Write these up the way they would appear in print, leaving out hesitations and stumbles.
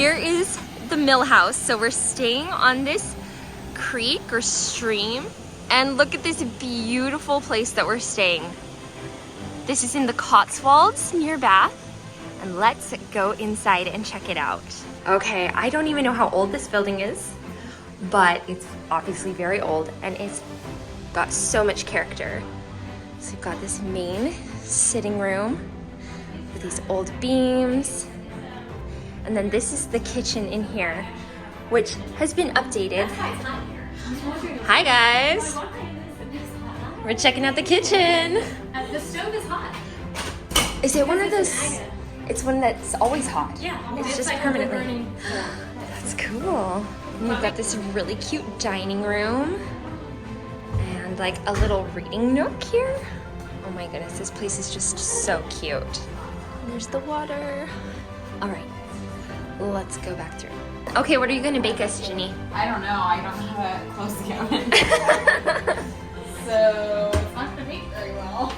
here is the mill house. So we're staying on this creek or stream, and look at this beautiful place that we're staying. This is in the Cotswolds near Bath, and let's go inside and check it out. Okay, I don't even know how old this building is, but it's obviously very old and it's got so much character. So we've got this main sitting room with these old beams. And then this is the kitchen in here, which has been updated. Hi guys! We're checking out the kitchen. The stove is hot. Is it one of those? It's one that's always hot. Yeah, it's just like permanently. That's cool. And we've got this really cute dining room and like a little reading nook here. Oh my goodness, this place is just so cute. And there's the water. All right, let's go back through. Okay, what are you gonna bake us, Ginny? I don't know. I don't know how to close the oven. So it's not gonna bake very well.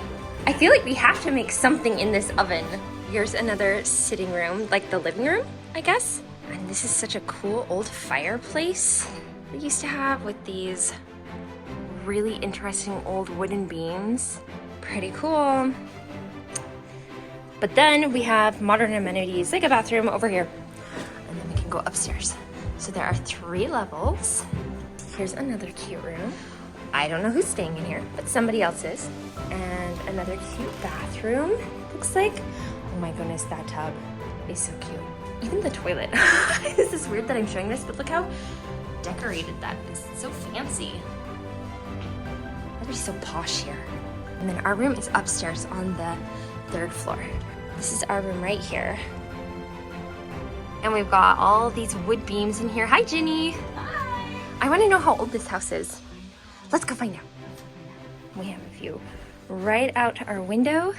I feel like we have to make something in this oven. Here's another sitting room, like the living room, I guess. And this is such a cool old fireplace we used to have with these really interesting old wooden beams. Pretty cool. But then we have modern amenities, like a bathroom over here. And then we can go upstairs. So there are 3 levels. Here's another cute room. I don't know who's staying in here, but somebody else is. And another cute bathroom, looks like. Oh my goodness, that tub is so cute. Even the toilet. This is weird that I'm showing this, but look how decorated that is. It's so fancy. Everybody's so posh here. And then our room is upstairs on the 3rd floor. This is our room right here. And we've got all these wood beams in here. Hi, Ginny. Hi. I want to know how old this house is. Let's go find out. We have a view right out our window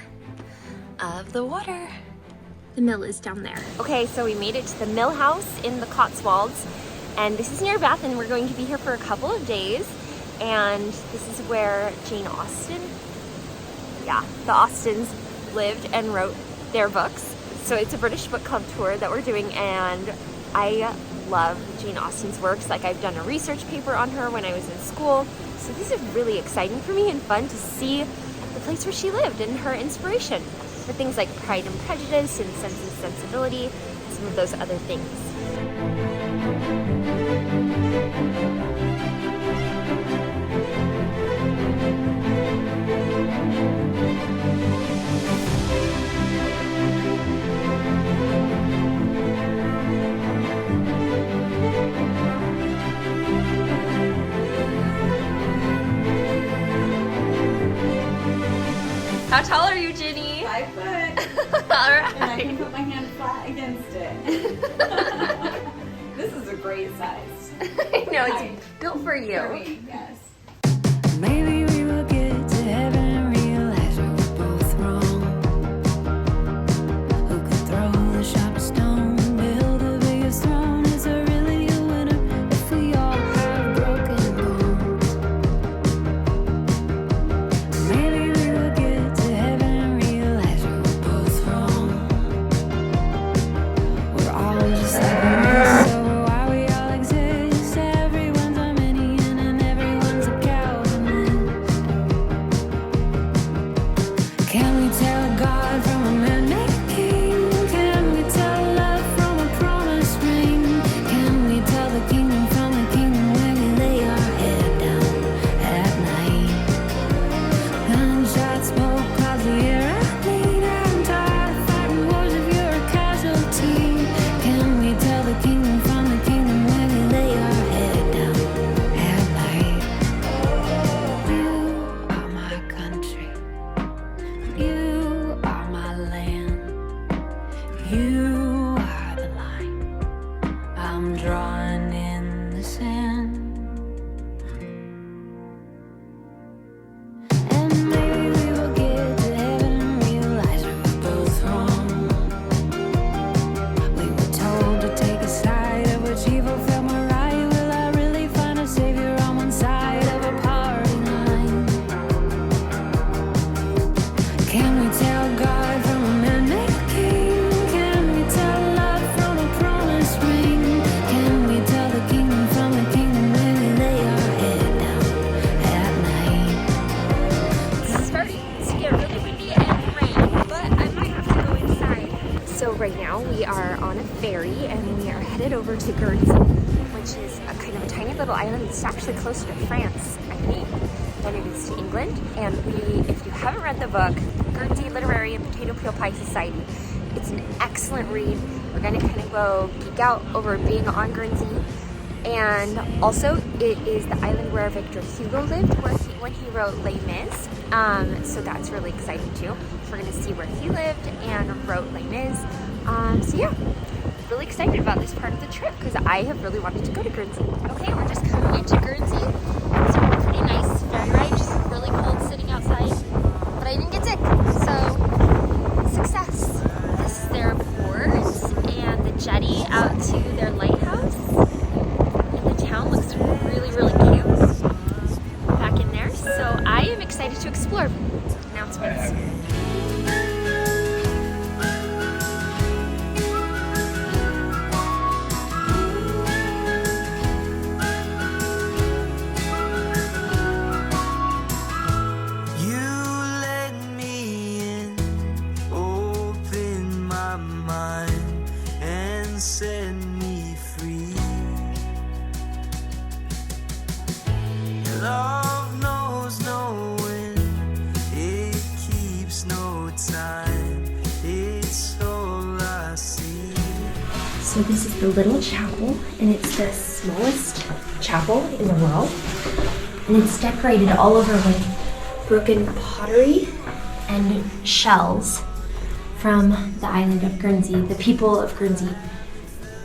of the water. The mill is down there. Okay, so we made it to the mill house in the Cotswolds, and this is near Bath, and we're going to be here for a couple of days. And this is where Jane Austen, the Austens lived and wrote their books. So it's a British book club tour that we're doing, and I love Jane Austen's works. Like, I've done a research paper on her when I was in school. So this is really exciting for me and fun to see the place where she lived and her inspiration for things like Pride and Prejudice and Sense and Sensibility, and some of those other things. How tall are you, Ginny? 5 foot. All right. And I can put my hand flat against it. This is a great size. I know, it's built for you. For me, yes. Maybe we will get to heaven and realize we were both wrong. Who could throw the sharpest stone, build the biggest throne? Is there really a winner if we all have broken bones? Maybe we will get to heaven and realize we were both wrong. We're all just like this, so why we all exist? Everyone's Arminian and everyone's a Calvinist. Can we tell God from a man-made king? Can we tell love from a promised ring? Can we tell the kingdom from the kingdom when we lay our head down at night? Gunshot smoke clouds the air I bleed. I'm tired of fighting wars if you're a casualty. Can we tell the kingdom from the kingdom when we lay our head down at night? You are my country. You are my land. You are the line I'm drawing in the sand. And maybe we will get to heaven and realize we were both wrong. We were told to take a side of which evil felt more right. Will I really find a savior on one side of a party line? Can we tell God from a man-made king? Can we right now we are on a ferry and we are headed over to Guernsey, which is a kind of a tiny little island. It's actually closer to France, I think, than it is to England. And if you haven't read the book, Guernsey Literary and Potato Peel Pie Society, it's an excellent read. We're gonna kind of go geek out over being on Guernsey. And also, it is the island where Victor Hugo lived when he wrote Les Mis. So that's really exciting too. So we're gonna see where he lived and wrote Les Mis. So yeah, really excited about this part of the trip because I have really wanted to go to Guernsey. Okay, we're just coming into Guernsey. It's a pretty nice ferry ride, just really cold sitting outside. But I didn't get sick, so success. This is their port and the jetty out to their lighthouse. Town looks really, really cute back in there. So I am excited to explore. Announcements. You let me in, open my mind, and set me free. Love knows no end, it keeps no time, it's all I see. So this is the little chapel, and it's the smallest chapel in the world. And it's decorated all over with broken pottery and shells from the island of Guernsey. The people of Guernsey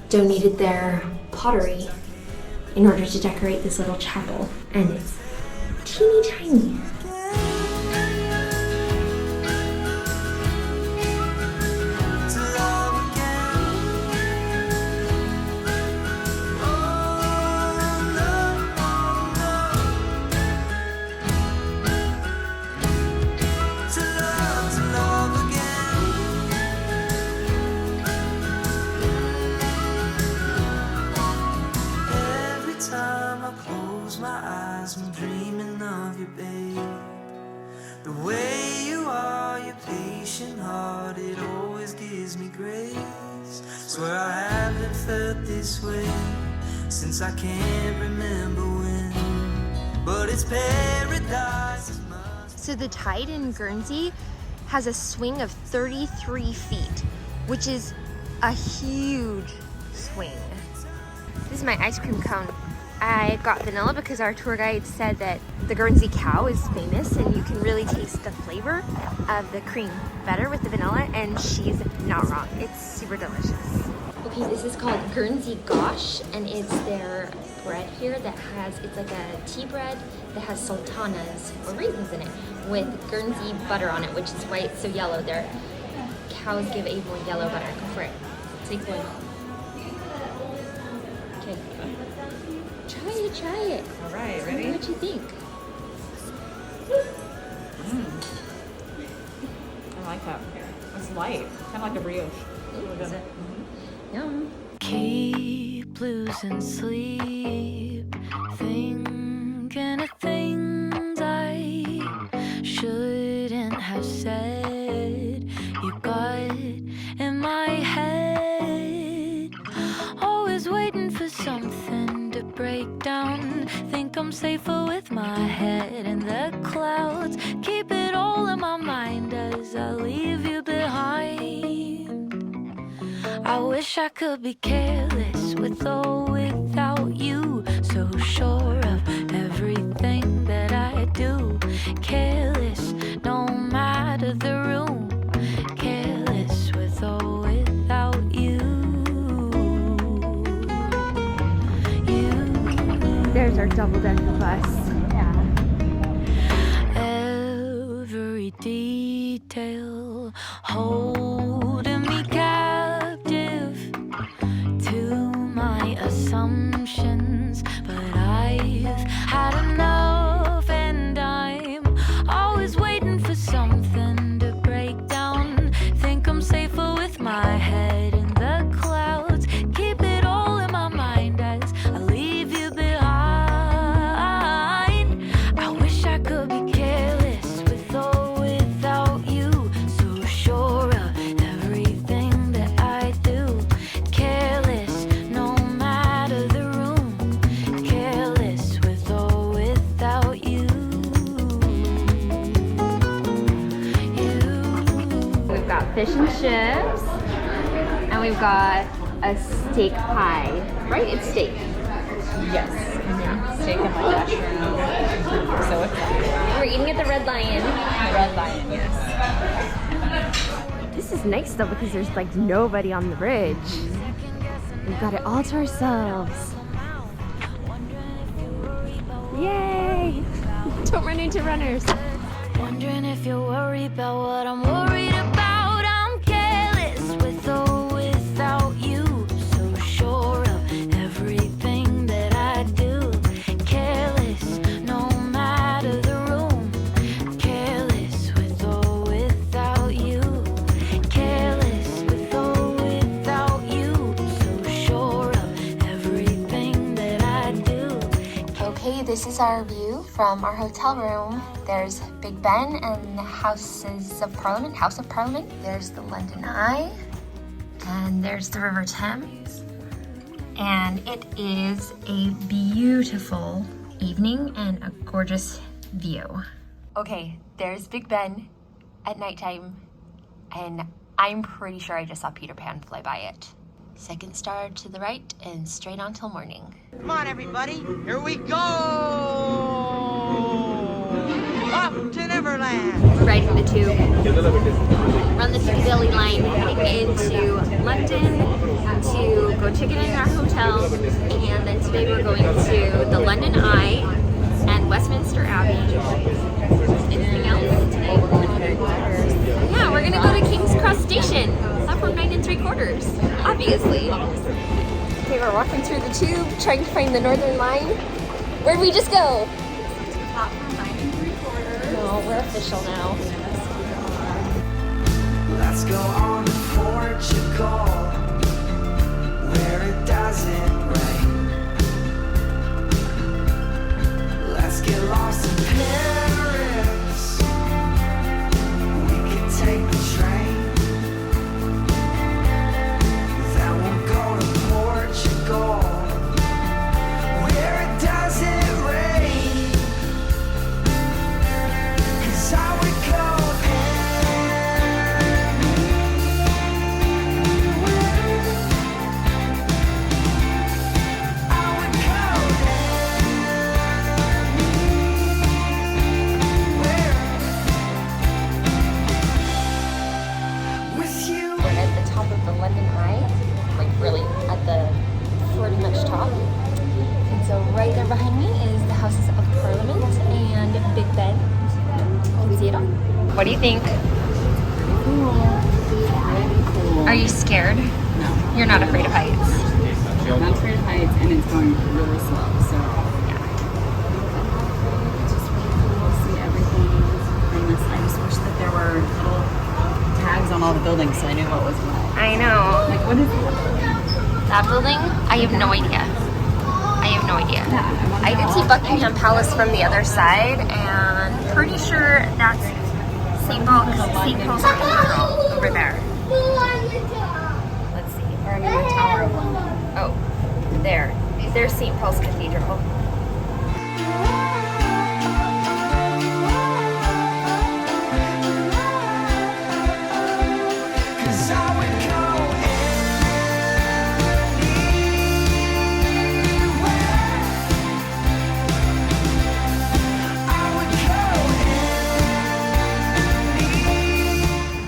donated their pottery in order to decorate this little chapel, and it's teeny tiny. I'm dreaming of you, babe. The way you are, your patient heart, it always gives me grace. Swear I haven't felt this way since I can't remember when. But it's paradise. So the tide in Guernsey has a swing of 33 feet, which is a huge swing. This is my ice cream cone. I got vanilla because our tour guide said that the Guernsey cow is famous and you can really taste the flavor of the cream better with the vanilla, and she's not wrong. It's super delicious. Okay, this is called Guernsey Gauche, and it's their bread here that has, it's like a tea bread that has sultanas or raisins in it with Guernsey butter on it, which is why it's so yellow. Their cows give Avon yellow butter. Go for it. Take one. Okay. Try it. All right, Tell me ready? what you think. I like that. It's light, kind of like a brioche. Is it? Yum. Keep losing sleep, thinking of things I shouldn't have said. You got in my head, always waiting for something to break down. Think I'm safer with my head in the clouds. Keep it all in my mind as I leave you behind. I wish I could be careless with or without you. So sure of everything that I do. Careless no matter the room. Careless with or without you. There's our double-decker bus. Every detail holding me captive to my assumptions, but I've had enough and I'm always waiting for something to break down. Think I'm safer with my head in the clouds. Keep it all in my mind as I leave you behind. I wish I could be careless with or without you. So sure of every got fish and chips, and we've got a steak pie. Right? It's steak. Yes. Steak and like mushroom. So excited. We're eating at the Red Lion. Red Lion, yes. This is nice though because there's like nobody on the bridge. We've got it all to ourselves. Yay! Don't run into runners. Wondering if you're worried about what I'm worried about. I'm careless with or without you. So sure of everything that I do. Careless, no matter the room. Careless with or without you. Careless with or without you. So sure of everything that I do. Okay, this is our view from our hotel room. There's Big Ben and the House of Parliament. There's the London Eye, and there's the River Thames. And it is a beautiful evening and a gorgeous view. Okay, there's Big Ben at nighttime, and I'm pretty sure I just saw Peter Pan fly by it. Second star to the right and straight on till morning. Come on, everybody. Here we go. Up to Neverland. We're riding the tube. We're on the Piccadilly line heading into London to go check in our hotel. And then today we're going to the London Eye and Westminster Abbey. Anything else today? Yeah, we're gonna go to King's Cross Station. Up from 9 3/4, obviously. Okay, we're walking through the tube, trying to find the Northern Line. Where'd we just go? Platform 9 3/4. No, we're official now. Let's go on to Portugal, where it doesn't rain. Let's get lost in Paris. We can take the train. Then we'll go to Portugal, where it doesn't rain. 'Cause I would go with you. We're at the top of the London Eye, like really at the pretty much top. And so right there behind me is the Houses of Parliament and Big Ben. You can see it all. What do you think? Are you scared? No. You're not afraid of heights. I'm not afraid of heights, and it's going really slow, so. Just really cool to see everything from this. I just wish that there were little tags on all the buildings so I knew what was what. I know. Like, what is that? That building? I have no idea. I did see Buckingham Palace from the other side, and pretty sure that's St. Paul's Cathedral over there. Let's see. Or I mean, the Tower of London. Oh, there. There's St. Paul's Cathedral. Cause I would go anywhere.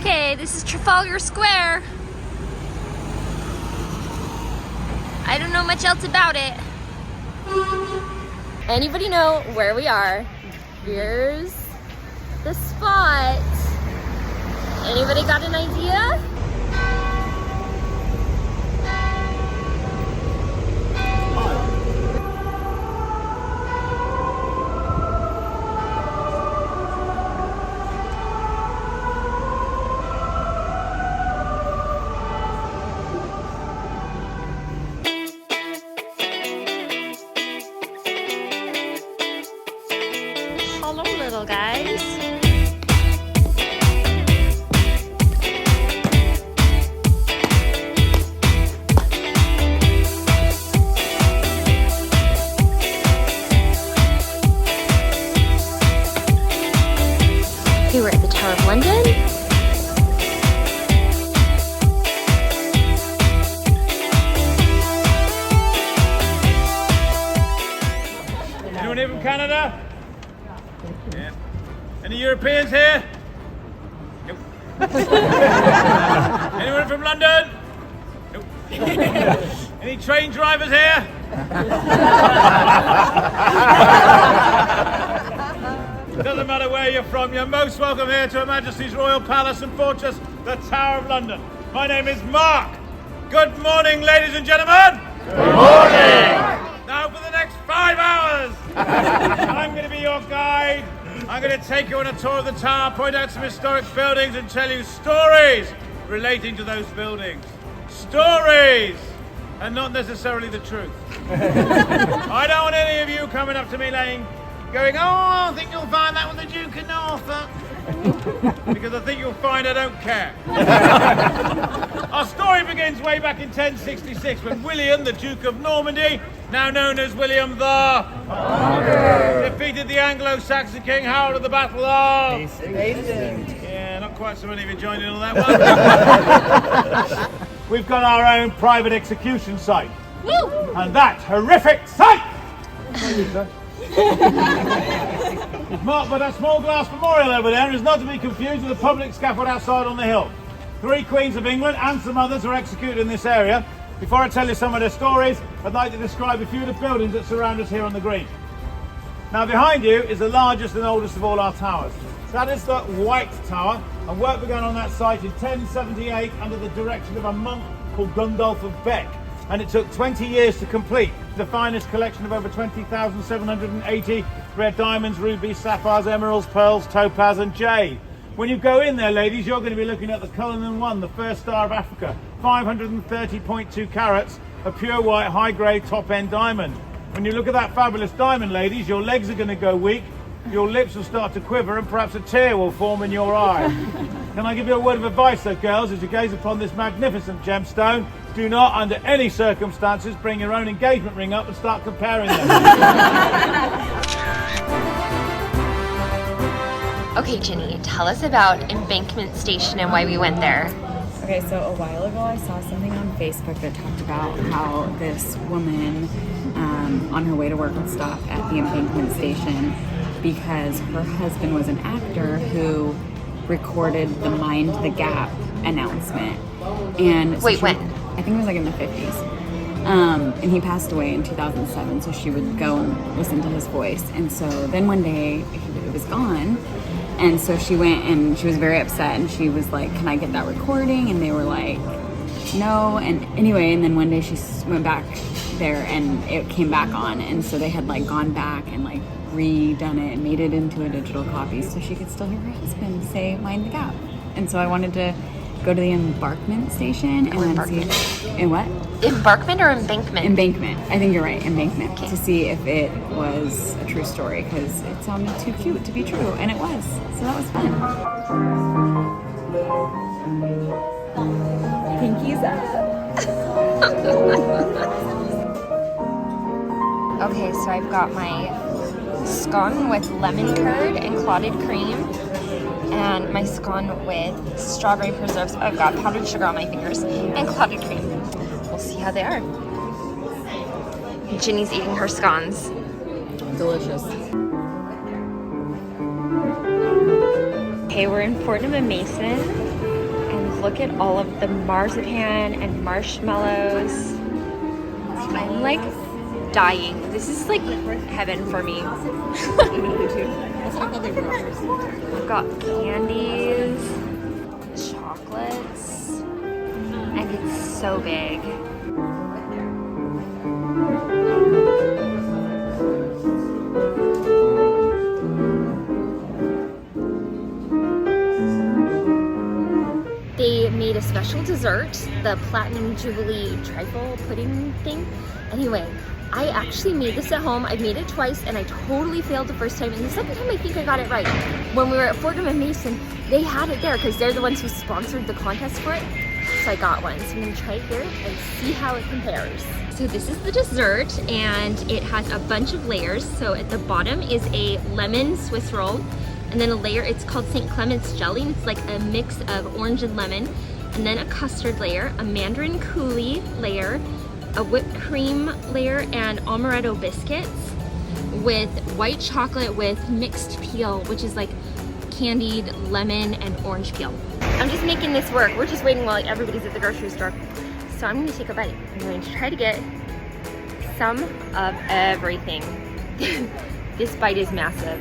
Okay, this is Trafalgar Square. I don't know much else about it. Anybody know where we are? Here's the spot. Anybody got an idea? Hello, little guys. Europeans here? Nope. Anyone from London? Nope. Any train drivers here? Doesn't matter where you're from, you're most welcome here to Her Majesty's Royal Palace and Fortress, the Tower of London. My name is Mark. Good morning, ladies and gentlemen. Good morning. Now for the next 5 hours, I'm going to be your guide. I'm going to take you on a tour of the tower, point out some historic buildings and tell you stories relating to those buildings. Stories, and not necessarily the truth. I don't want any of you coming up to me going, oh, I think you'll find that with the Duke of Norfolk. Because I think you'll find I don't care. Our story begins way back in 1066 when William, the Duke of Normandy, now known as William the Conqueror, defeated the Anglo-Saxon King Harold at the Battle of Hastings. Yeah, not quite so many of you joined in on that one. We've got our own private execution site. Woo! And that horrific sight! It's marked by that small glass memorial over there and is not to be confused with the public scaffold outside on the hill. 3 Queens of England and some others were executed in this area. Before I tell you some of their stories, I'd like to describe a few of the buildings that surround us here on the green. Now behind you is the largest and oldest of all our towers. That is the White Tower, and work began on that site in 1078 under the direction of a monk called Gundulf of Beck. And it took 20 years to complete. The finest collection of over 20,780 red diamonds, rubies, sapphires, emeralds, pearls, topaz and jade. When you go in there, ladies, you're going to be looking at the Cullinan 1, the first star of Africa, 530.2 carats, a pure white, high-grade, top-end diamond. When you look at that fabulous diamond, ladies, your legs are going to go weak, your lips will start to quiver, and perhaps a tear will form in your eye. Can I give you a word of advice, though, girls, as you gaze upon this magnificent gemstone? Do not, under any circumstances, bring your own engagement ring up and start comparing them. Okay, Ginny, tell us about Embankment Station and why we went there. Okay, so a while ago I saw something on Facebook that talked about how this woman on her way to work would stop at the Embankment Station because her husband was an actor who recorded the Mind the Gap announcement. And so Wait, when? I think it was like in the 50s. And he passed away in 2007, so she would go and listen to his voice. And so then one day it was gone. And so she went and she was very upset and she was like, can I get that recording? And they were like, no. And anyway, and then one day she went back there and it came back on. And so they had like gone back and like redone it and made it into a digital copy so she could still hear her husband say Mind the Gap. And so I wanted to go to the Embankment Station and then see in what? Embarkment or embankment? Embankment. I think you're right, Embankment. Okay. To see if it was a true story because it sounded too cute to be true, and it was. So that was fun. Pinkies up. Okay, so I've got my scone with lemon curd and clotted cream, and my scone with strawberry preserves. I've got powdered sugar on my fingers and clotted cream. We'll see how they are. Ginny's eating her scones. Delicious. Okay, we're in Fortnum&Mason, and look at all of the marzipan and marshmallows. I'm like dying. This is like heaven for me. We've got candies, chocolates, and it's so big. They made a special dessert, the Platinum Jubilee trifle pudding thing. Anyway, I actually made this at home. I made it twice and I totally failed the first time. And the second time I think I got it right. When we were at Fortnum&Mason, they had it there because they're the ones who sponsored the contest for it. So I got one. So I'm gonna try it here and see how it compares. So this is the dessert and it has a bunch of layers. So at the bottom is a lemon Swiss roll. And then a layer, it's called St. Clement's jelly. And it's like a mix of orange and lemon. And then a custard layer, a mandarin coulis layer, a whipped cream layer, and amaretto biscuits with white chocolate with mixed peel, which is like candied lemon and orange peel. I'm just making this work. We're just waiting while everybody's at the grocery store. So I'm gonna take a bite. I'm going to try to get some of everything. This bite is massive.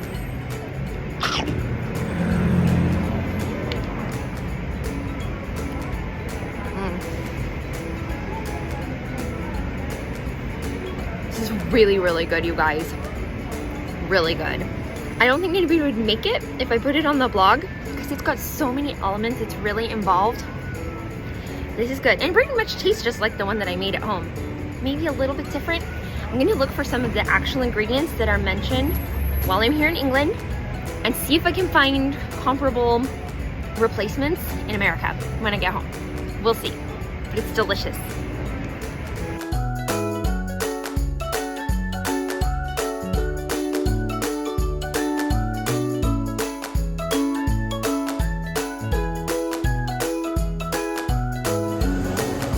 This is really, really good, you guys. Really good. I don't think anybody would make it if I put it on the blog because it's got so many elements. It's really involved. This is good and pretty much tastes just like the one that I made at home. Maybe a little bit different. I'm gonna look for some of the actual ingredients that are mentioned while I'm here in England and see if I can find comparable replacements in America when I get home. We'll see, but it's delicious.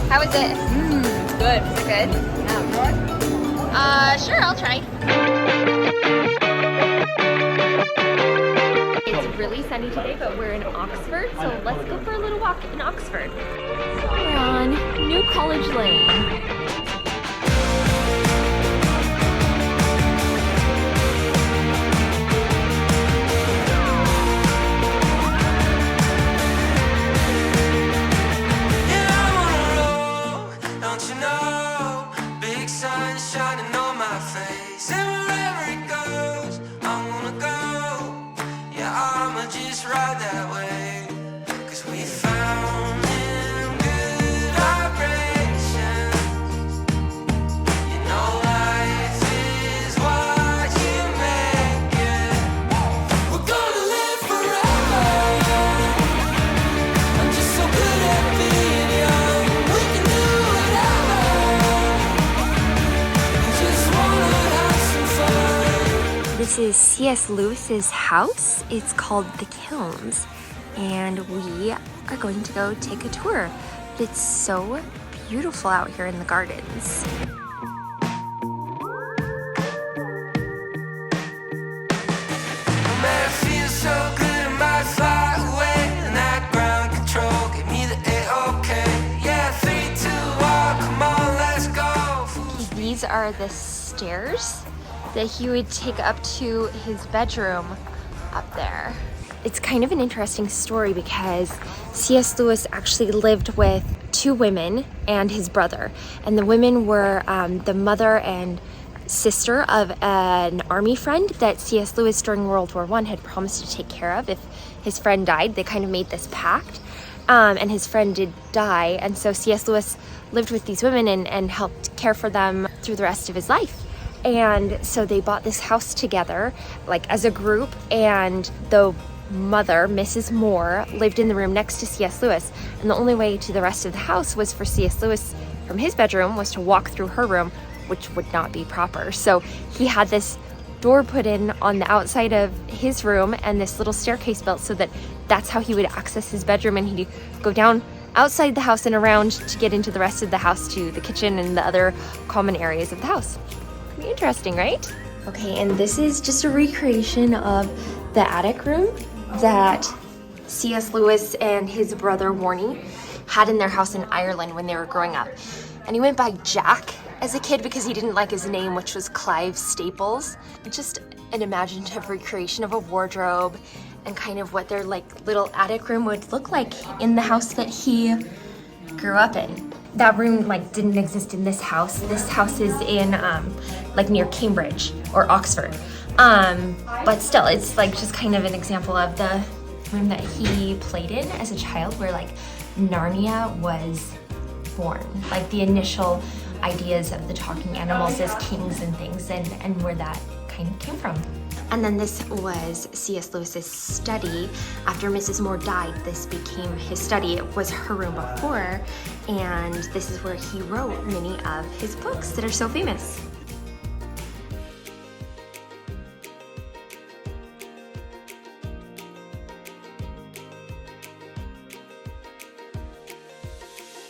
How is it? Good. Is it good? Sure, I'll try. It's really sunny today, but we're in Oxford, so let's go for a little walk in Oxford. We're on New College Lane. This is C.S. Lewis's house. It's called The Kilns, and we are going to go take a tour. It's so beautiful out here in the gardens. These are the stairs that he would take up to his bedroom up there. It's kind of an interesting story because C.S. Lewis actually lived with two women and his brother. And the women were the mother and sister of an army friend that C.S. Lewis during World War I had promised to take care of if his friend died. They kind of made this pact. And his friend did die. And so C.S. Lewis lived with these women and helped care for them through the rest of his life. And so they bought this house together, like as a group, and the mother, Mrs. Moore, lived in the room next to C.S. Lewis. And the only way to the rest of the house was for C.S. Lewis from his bedroom was to walk through her room, which would not be proper. So he had this door put in on the outside of his room and this little staircase built so that that's how he would access his bedroom, and he'd go down outside the house and around to get into the rest of the house, to the kitchen and the other common areas of the house. Pretty interesting, right? Okay, and this is just a recreation of the attic room that C.S. Lewis and his brother Warnie had in their house in Ireland when they were growing up. And he went by Jack as a kid because he didn't like his name, which was Clive Staples. It's just an imaginative recreation of a wardrobe and kind of what their like little attic room would look like in the house that he grew up in. That room like didn't exist in this house. This house is in like near Cambridge or Oxford. But still, it's like just kind of an example of the room that he played in as a child, where like Narnia was born, like the initial ideas of the talking animals as kings and things, and where that kind of came from. And then this was C.S. Lewis's study. After Mrs. Moore died, this became his study. It was her room before, and this is where he wrote many of his books that are so famous.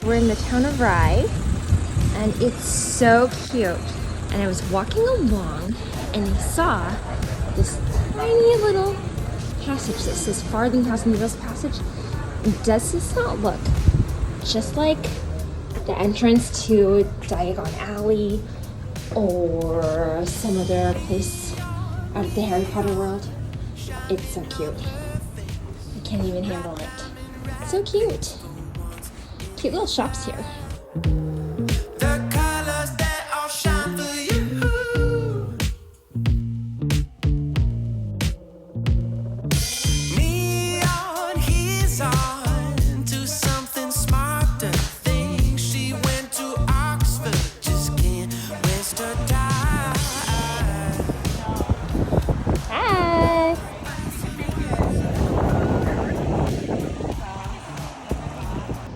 We're in the town of Rye, and it's so cute. And I was walking along, and I saw this tiny little passage. This says Farthing House Needles Passage. Does this not look just like the entrance to Diagon Alley or some other place out of the Harry Potter world? It's so cute. I can't even handle it. So cute. Cute little shops here. The colors that all shine for you. Neon, he's on to something smarter. Think she went to Oxford, just can't waste her time. Hi.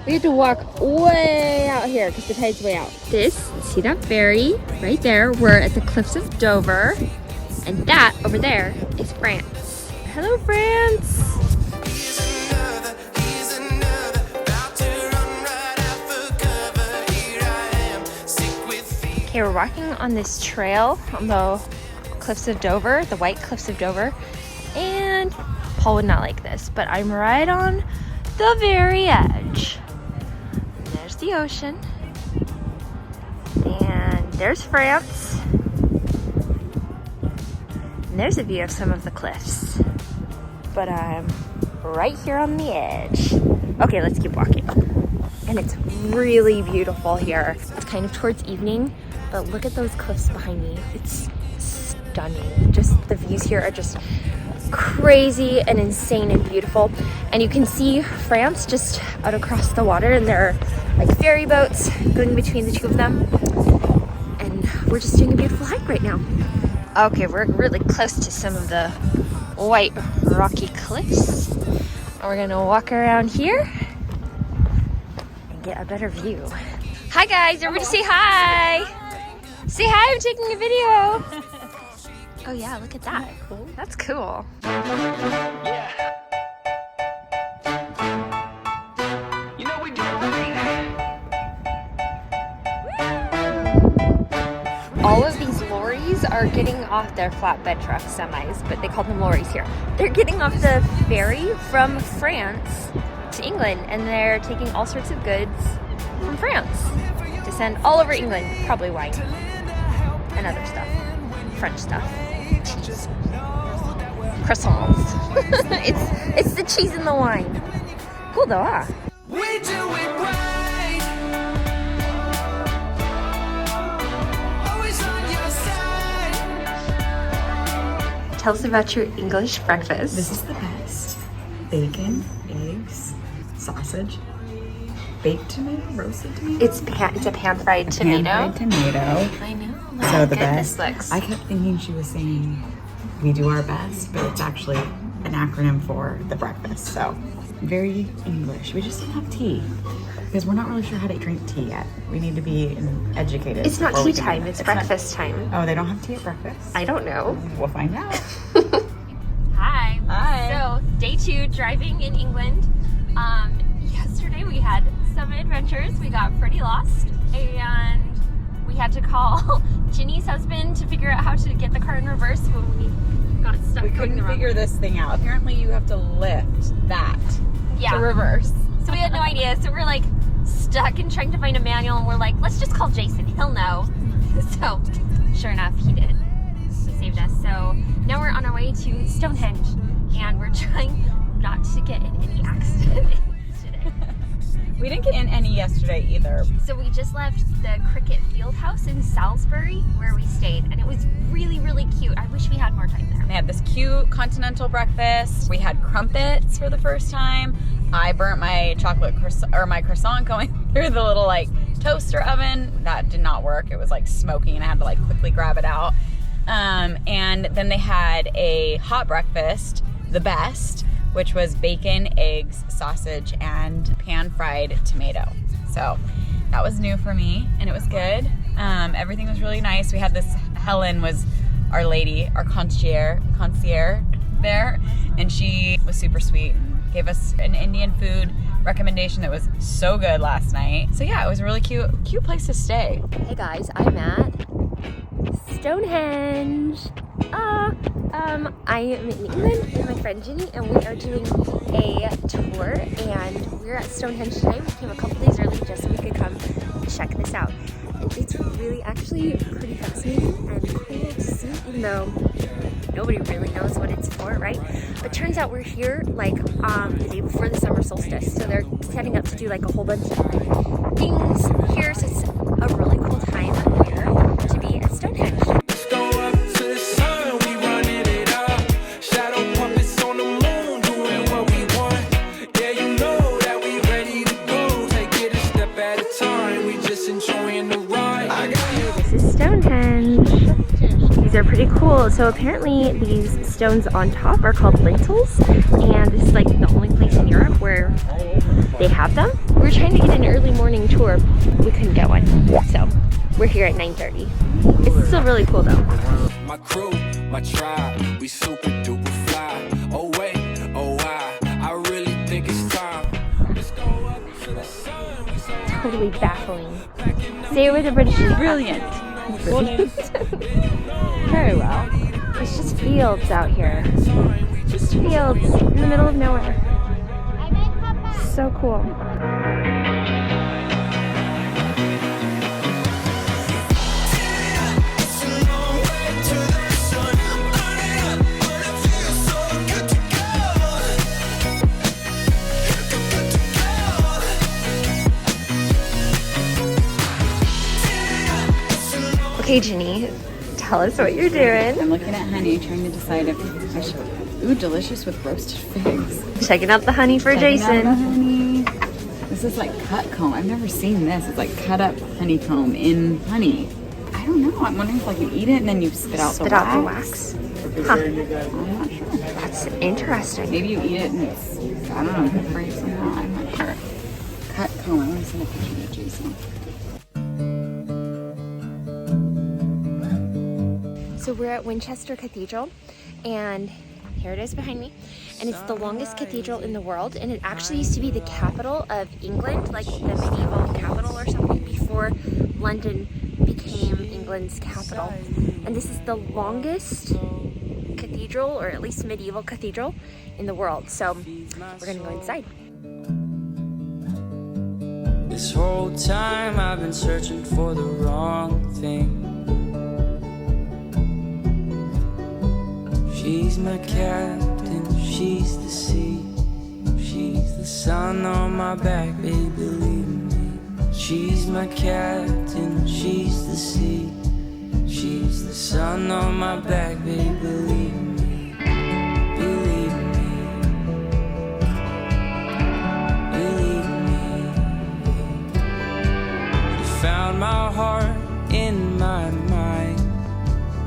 We have to walk way out here because the tide's way out. See that ferry right there? We're at the cliffs of Dover. And that over there is France. Hello, France. Here's another, about to run right out for cover. Here I am, sick with fear. Okay, we're walking on this trail on the cliffs of Dover, the white cliffs of Dover. And Paul would not like this, but I'm right on the very edge. And there's the ocean. And there's France. And there's a view of some of the cliffs. But I'm right here on the edge. Okay, let's keep walking. And it's really beautiful here. It's kind of towards evening, but look at those cliffs behind me. It's stunning. Just the views here are just crazy and insane and beautiful. And you can see France just out across the water, and there are like ferry boats going between the two of them. And we're just doing a beautiful hike right now. Okay, we're really close to some of the white rocky cliffs. And we're gonna walk around here and get a better view. Hi guys, everybody say hi. Say hi, I'm taking a video. Oh yeah, look at that. That's cool. You know we do it right. All of these lorries are getting off their flatbed truck semis, but they call them lorries here. They're getting off the ferry from France to England, and they're taking all sorts of goods from France to send all over England, probably wine and other stuff, French stuff, cheese, croissants. it's the cheese and the wine. Cool though, huh? We do it right. Always on your side. Tell us about your English breakfast. This is the best. Bacon, eggs, sausage, baked tomato, roasted tomato. It's a pan-fried tomato. Pan-fried tomato. I know. So How the good best. this looks. I kept thinking she was saying we do our best, but it's actually an acronym for the breakfast. So very English. We just don't have tea because we're not really sure how to drink tea yet. We need to be educated. It's not before we tea can time, do it. it's not- breakfast time. Oh, they don't have tea at breakfast? I don't know. We'll find out. Hi. Hi. So, day 2, driving in England. Yesterday we had some adventures. We got pretty lost, and we had to call Ginny's husband to figure out how to get the car in reverse when we got stuck We going couldn't the wrong figure way. this thing out. Apparently you have to lift that Yeah. to reverse. So we had no idea. So we're like stuck and trying to find a manual, and we're like, let's just call Jason. He'll know. So sure enough, he did. He saved us. So now we're on our way to Stonehenge, and we're trying not to get in any accident today. We didn't get in any yesterday either. So we just left the Cricket Field House in Salisbury where we stayed, and it was really, really cute. I wish we had more time there. They had this cute continental breakfast. We had crumpets for the first time. I burnt my my croissant going through the little like toaster oven. That did not work. It was like smoking and I had to like quickly grab it out. And then they had a hot breakfast, the best, which was bacon, eggs, sausage, and pan-fried tomato. So that was new for me, and it was good. Everything was really nice. We had this, Helen was our lady, our concierge there, and she was super sweet and gave us an Indian food recommendation that was so good last night. So yeah, it was a really cute place to stay. Hey guys, I'm at Stonehenge. I am in England with my friend Ginny, and we are doing a tour, and we're at Stonehenge today. We came a couple days early just so we could come check this out. And it's really actually pretty fascinating and cool to see, even though nobody really knows what it's for, right? But turns out we're here like the day before the summer solstice, so they're setting up to do like a whole bunch of things here, so it's a really cool time here to be at Stonehenge. These are pretty cool. So apparently these stones on top are called lintels, and this is like the only place in Europe where they have them. We were trying to get an early morning tour. We couldn't get one. So we're here at 9:30. It's still really cool though. My crew, my tribe, we super duper fly. Oh wait, oh I really think it's time. Let's go up to the sun. Totally baffling. Say it with a British Brilliant. Very well. It's just fields out here. Just fields in the middle of nowhere. So cool. Okay, Ginny, tell us what you're doing. I'm looking at honey, trying to decide if I should. Ooh, delicious with roasted figs. Checking out the honey for Checking out the Jason. honey. This is like cut comb. I've never seen this. It's like cut up honeycomb in honey. I don't know. I'm wondering if like you eat it and then you spit out the wax. Huh. I'm not sure. That's interesting. Maybe you eat it and it's, I don't know, good for you somehow. I'm not sure. Cut comb. I want to send a picture to Jason. So we're at Winchester Cathedral, and here it is behind me, and it's the longest cathedral in the world, and it actually used to be the capital of England, like the medieval capital or something, before London became England's capital. And this is the longest cathedral, or at least medieval cathedral, in the world. So we're gonna go inside. This whole time I've been searching for the wrong thing. She's my captain, she's the sea. She's the sun on my back, baby, believe me. She's my captain, she's the sea. She's the sun on my back, baby, believe me. Believe me. Believe me. You found my heart in my mind,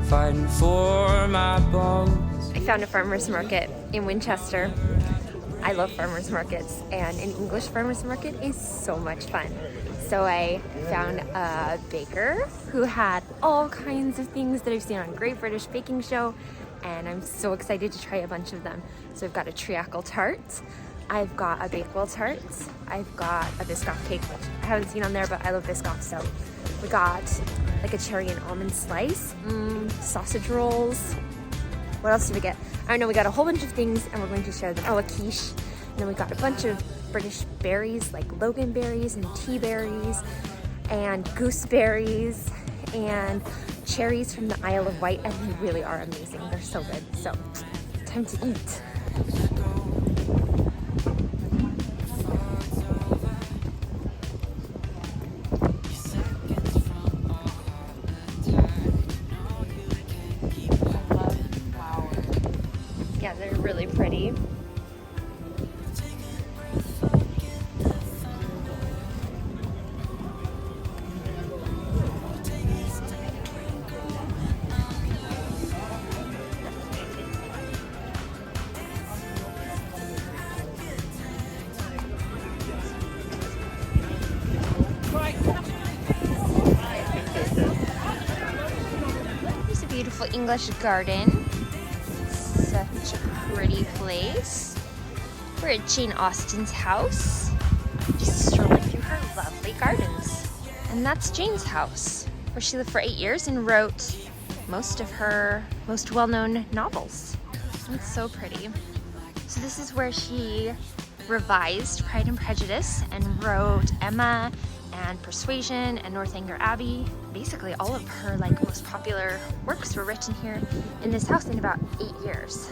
fighting for my bones. I found a farmer's market in Winchester. I love farmer's markets, and an English farmer's market is so much fun. So I found a baker who had all kinds of things that I've seen on Great British Baking Show, and I'm so excited to try a bunch of them. So I've got a treacle tart, I've got a Bakewell tart, I've got a Biscoff cake, which I haven't seen on there, but I love Biscoff. So we got like a cherry and almond slice, sausage rolls. What else did we get? I don't know, we got a whole bunch of things, and we're going to share them. Oh, a quiche. And then we got a bunch of British berries, like loganberries and tea berries, and gooseberries, and cherries from the Isle of Wight, and they really are amazing. They're so good. So, time to eat. Yeah, they're really pretty. Here's a beautiful English garden. Such a pretty place. We're at Jane Austen's house, just strolling through her lovely gardens. And that's Jane's house, where she lived for 8 years and wrote most of her most well-known novels. It's so pretty. So this is where she revised Pride and Prejudice and wrote Emma and Persuasion and Northanger Abbey. Basically all of her like most popular works were written here in this house in about 8 years.